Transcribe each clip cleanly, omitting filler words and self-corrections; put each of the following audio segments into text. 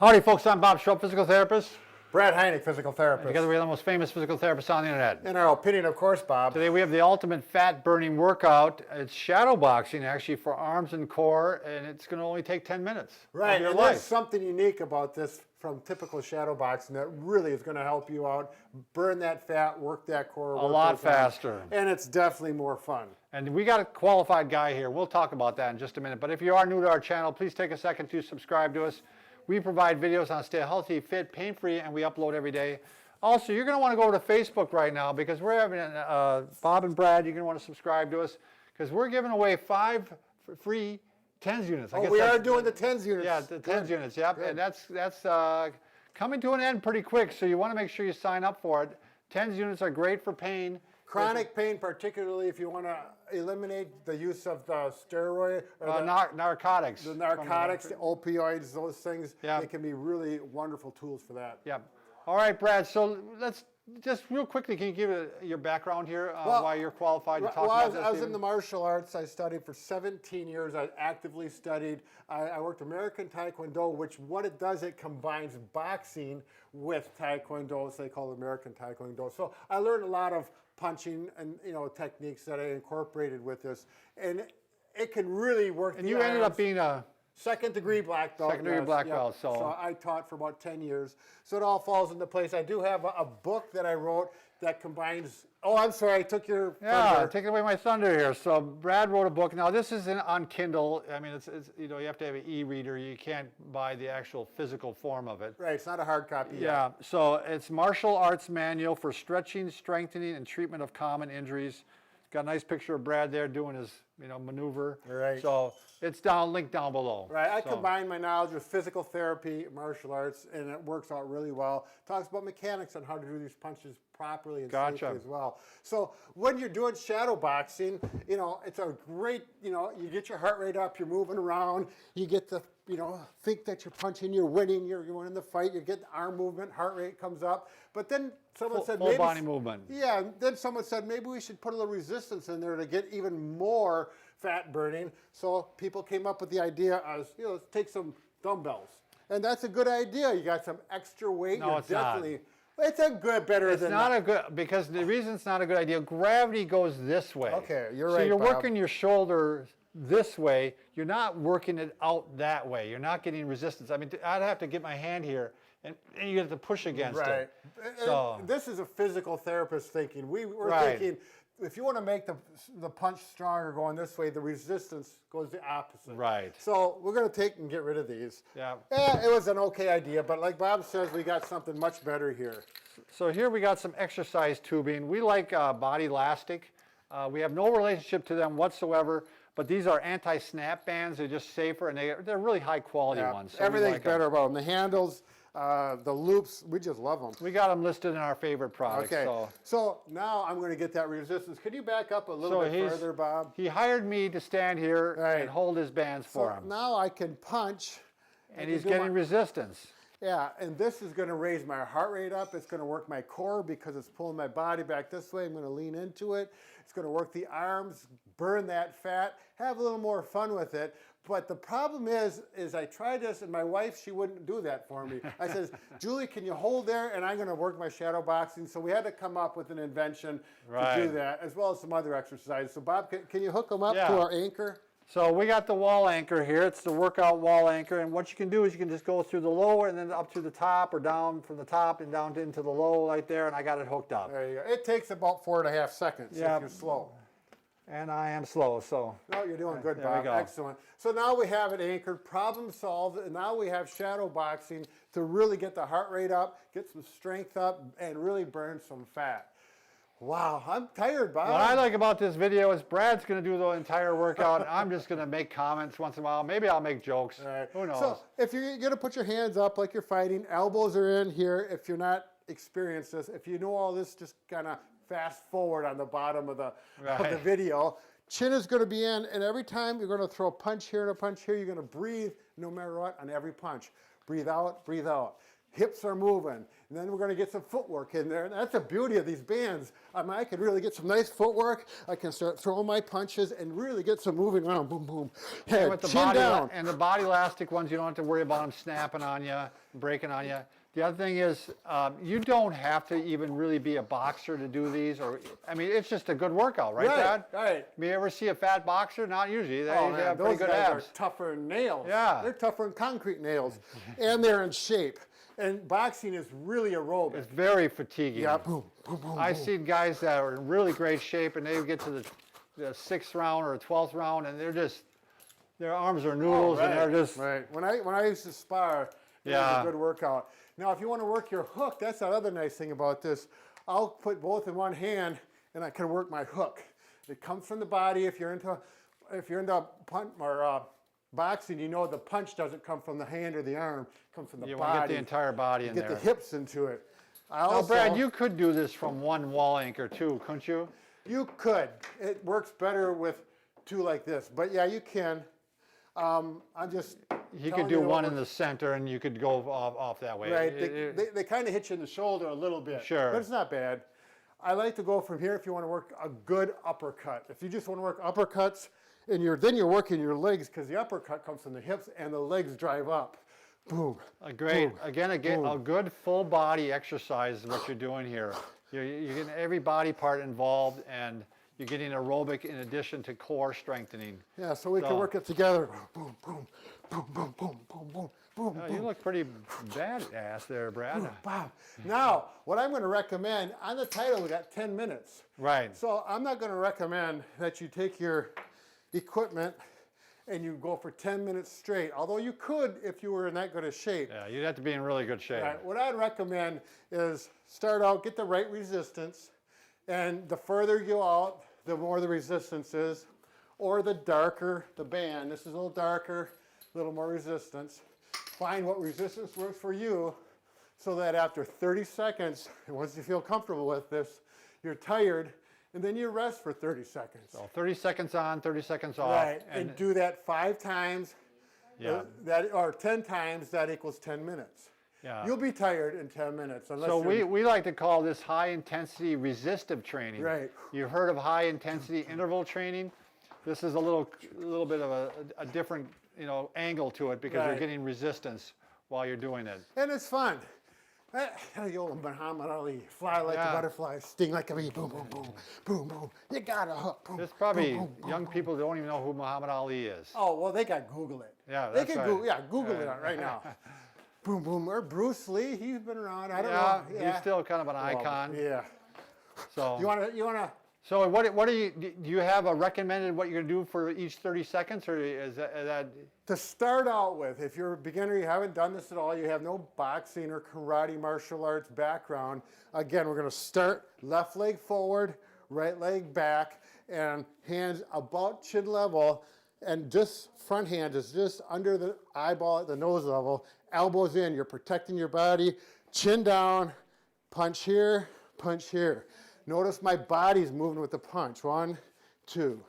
Howdy folks, I'm Bob Schrupp, physical therapist. Brad Heineck, physical therapist. Together we are the most famous physical therapists on the internet. In our opinion, of course, Bob. Today we have the ultimate fat burning workout. It's shadow boxing actually for arms and core, and it's going to only take 10 minutes. Right, of your and life. there's something unique about this from typical shadow boxing that really is going to help you out, burn that fat, work that core. A lot faster. And it's definitely more fun. And we got a qualified guy here. We'll talk about that in just a minute. But if you are new to our channel, please take a second to subscribe to us. We provide videos on stay healthy, fit, pain-free, and we upload every day. Also, you're going to want to go to Facebook right now because we're having, Bob and Brad, you're going to want to subscribe to us because we're giving away 5 free TENS units. I guess we are doing the TENS units. Yeah, the TENS units, yep. Good. And that's coming to an end pretty quick, so you want to make sure you sign up for it. TENS units are great for pain. Chronic pain, particularly if you want to eliminate the use of the steroid or narcotics. the narcotics, the opioids, those things. Yep. They can be really wonderful tools for that. Yep. All right, Brad, so let's just real quickly, can you give your background here, why you're qualified to talk about this? I was in the martial arts. I studied for 17 years. I actively studied. I worked American Taekwondo, which what it does, it combines boxing with Taekwondo, so they call it American Taekwondo. So I learned a lot of punching and techniques that I incorporated with this, and it can really work. And you ended up being a second-degree black belt. Second-degree black belt. So I taught for about 10 years. So it all falls into place. I do have a book that I wrote that combines. Oh, I'm sorry, I took your thunder. Taking away my thunder here. So Brad wrote a book. Now this is on Kindle. I mean, it's you have to have an e-reader. You can't buy the actual physical form of it. Right, it's not a hard copy. Yeah. So it's Martial Arts Manual for Stretching, Strengthening, and Treatment of Common Injuries. It's got a nice picture of Brad there doing his maneuver. Right. So it's linked down below. Right. I combine my knowledge with physical therapy, martial arts, and it works out really well. Talks about mechanics on how to do these punches properly and safely as well. So when you're doing shadow boxing, it's a great, you get your heart rate up, you're moving around, you get the, think that you're punching, you're winning, you're winning the fight, you get the arm movement, heart rate comes up. But then someone said, full body movement. Yeah, then someone said maybe we should put a little resistance in there to get even more fat burning. So people came up with the idea of, let's take some dumbbells. And that's a good idea. You got some extra weight. No, it's not. It's a good, better it's than not a good, because the reason it's not a good idea, gravity goes this way. Okay, you're right, So you're Bob. working your shoulder this way. You're not working it out that way. You're not getting resistance. I mean, I'd have to get my hand here, and you have to push against it. So this is a physical therapist thinking. We're thinking, if you want to make the punch stronger going this way, the resistance goes the opposite. Right. So we're going to take and get rid of these. Yeah. It was an okay idea, but like Bob says, we got something much better here. So here we got some exercise tubing. We like Body Elastic. We have no relationship to them whatsoever, but these are anti-snap bands. They're just safer, and they're really high quality ones. So everything's better about them. The handles, the loops, we just love them. We got them listed in our favorite products. Okay, so now I'm going to get that resistance. Could you back up a little bit further, Bob? He hired me to stand here and hold his bands for him. Now I can punch. And he's getting resistance. Yeah, and this is going to raise my heart rate up. It's going to work my core because it's pulling my body back this way. I'm going to lean into it. It's going to work the arms, burn that fat, have a little more fun with it. But the problem is I tried this, and my wife, she wouldn't do that for me. I says, Julie, can you hold there? And I'm going to work my shadow boxing. So we had to come up with an invention to do that, as well as some other exercises. So Bob, can you hook them up to our anchor? So we got the wall anchor here. It's the workout wall anchor. And what you can do is you can just go through the lower and then up to the top, or down from the top and down into the low right there. And I got it hooked up. There you go. It takes about 4.5 seconds if you're slow. And I am slow, so. No, you're doing good, There we Bob. go. Excellent. So now we have it anchored, problem solved, and now we have shadow boxing to really get the heart rate up, get some strength up, and really burn some fat. Wow, I'm tired, Bob. What I like about this video is Brad's going to do the entire workout. I'm just going to make comments once in a while. Maybe I'll make jokes. Right. Who knows? So if you're going to put your hands up like you're fighting, elbows are in here. If you're not experienced this, if you know all this, just kind of fast forward on the bottom of the video. Chin is going to be in, and every time you're going to throw a punch here and a punch here, you're going to breathe no matter what on every punch. Breathe out, breathe out. hips are moving. And then we're going to get some footwork in there. And that's the beauty of these bands. I mean, I can really get some nice footwork. I can start throwing my punches and really get some moving around. Boom, boom. Head, And with the chin down. and the body elastic ones, you don't have to worry about them snapping on you, breaking on you. The other thing is, you don't have to even really be a boxer to do these. Or I mean, it's just a good workout, right, Dad? Right. You ever see a fat boxer? Not usually. They Oh, usually man, have pretty those good guys abs. are tougher than nails. Yeah. They're tougher than concrete nails. And they're in shape. And boxing is really aerobic. It's very fatiguing. Yeah, boom, boom, boom. I've boom. seen guys that are in really great shape, and they get to the 6th round or 12th round, and their arms are noodles, and they're just Right. When I used to spar, it was a good workout. Now, if you want to work your hook, that's the other nice thing about this. I'll put both in one hand, and I can work my hook. It comes from the body. If you're into punt or boxing, you know the punch doesn't come from the hand or the arm. It comes from the you body. want to get the entire body in Get there. the hips into it. Now, Brad, you could do this from one wall anchor too, couldn't you? You could. It works better with two like this, but yeah, you can. I'm just. You telling could do what one in works. the center, and you could go off that way. Right. They kind of hit you in the shoulder a little bit. Sure. But it's not bad. I like to go from here if you want to work a good uppercut. If you just want to work uppercuts, and then you're working your legs because the uppercut comes from the hips and the legs drive up. Boom. Great. Boom, Again, boom. a good full body exercise is what you're doing here. You're getting every body part involved, and you're getting aerobic in addition to core strengthening. Yeah, so we can work it together. Boom, boom, boom, boom, boom, boom, boom, boom. You look pretty badass there, Brad. Boom. Now, what I'm going to recommend, on the title we got 10 minutes. Right. So I'm not going to recommend that you take your equipment and you go for 10 minutes straight, although you could if you were in that good a shape. Yeah, you'd have to be in really good shape. Right, what I'd recommend is start out, get the right resistance, and the further you go out, the more the resistance is, or the darker the band. This is a little darker, a little more resistance. Find what resistance works for you so that after 30 seconds, once you feel comfortable with this, you're tired, and then you rest for 30 seconds. So 30 seconds on, 30 seconds off. Right, and do that 5 times, Yeah. or 10 times, that equals 10 minutes. Yeah. You'll be tired in 10 minutes. Unless So you're, we like to call this high intensity resistive training. Right. You've heard of high intensity interval training. This is a little bit of a different angle to it because you're Right. getting resistance while you're doing it. And it's fun. The old Muhammad Ali, fly like Yeah. a butterfly, sting like a bee, boom, boom, boom, boom, boom. You got a hook. Boom, There's probably boom, boom, young boom. people that don't even know who Muhammad Ali is. Oh, well, they got Google it. Yeah, they that's can right. Google it right now. Boom, boom. Or Bruce Lee, he's been around. I don't Yeah, know. he's still kind of an Well, icon. Yeah. So You wanna? So do you have a recommended what you're gonna do for each 30 seconds, or is that To start out with, if you're a beginner, you haven't done this at all, you have no boxing or karate martial arts background, again, we're going to start left leg forward, right leg back, and hands about chin level, and just front hand is just under the eyeball at the nose level, elbows in, you're protecting your body, chin down, punch here, punch here. Notice my body's moving with the punch. 1, 2,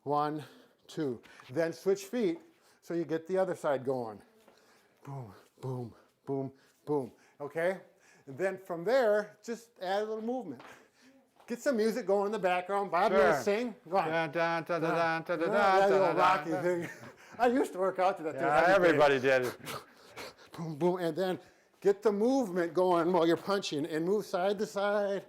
1, 2. Then switch feet so you get the other side going. Boom, boom, boom, boom. Okay? And then from there, just add a little movement. Get some music going in the background. Bob, you want to sing? Go on. Dun, dun, dun, dun, dun, dun, That dun, little dun, Rocky dun. thing. I used to work out to that. Yeah, everybody did. Boom, boom, and then get the movement going while you're punching and move side to side.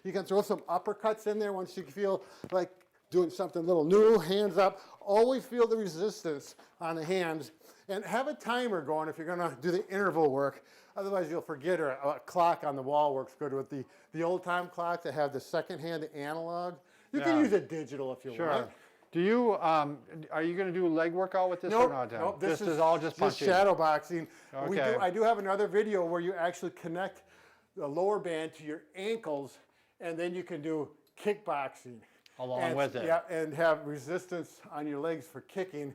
You can throw some uppercuts in there once you feel like doing something a little new, hands up. Always feel the resistance on the hands and have a timer going if you're gonna do the interval work. Otherwise you'll forget, or a clock on the wall works good with the old time clocks that have the second hand, the analog. You can Yeah. use a digital if you Sure. want. Do you are you going to do leg workout with this or not? Dan? Nope, this is all just punching. shadow boxing. Okay. I do have another video where you actually connect the lower band to your ankles, and then you can do kickboxing. Along with it. Yeah, and have resistance on your legs for kicking.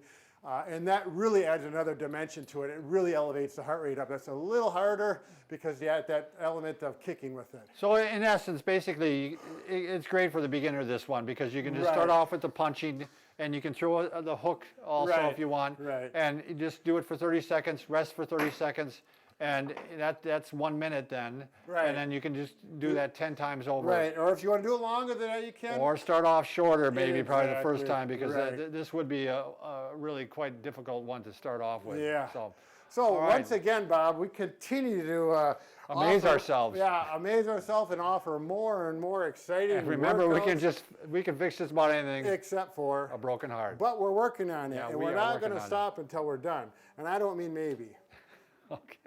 And that really adds another dimension to it. It really elevates the heart rate up. That's a little harder because you add that element of kicking with it. So in essence, basically, it's great for the beginner, this one, because you can just start Right. off with the punching, and you can throw the hook also Right, if you want, right. and you just do it for 30 seconds, rest for 30 seconds, And that's 1 minute then. Right. And then you can just do that 10 times over. Right, or if you want to do it longer than that, you can. Or start off shorter, maybe probably the first Exactly, time, because right. this would be a really quite difficult one to start off with. Yeah. So So all once right. again, Bob, we continue to Amaze ourselves. Yeah, amaze ourselves and offer more and more exciting. And remember, workouts, we can fix just about anything except for a broken heart. But we're working on it, Yeah, and we we're are not working going to on it. stop until we're done. And I don't mean maybe. Okay.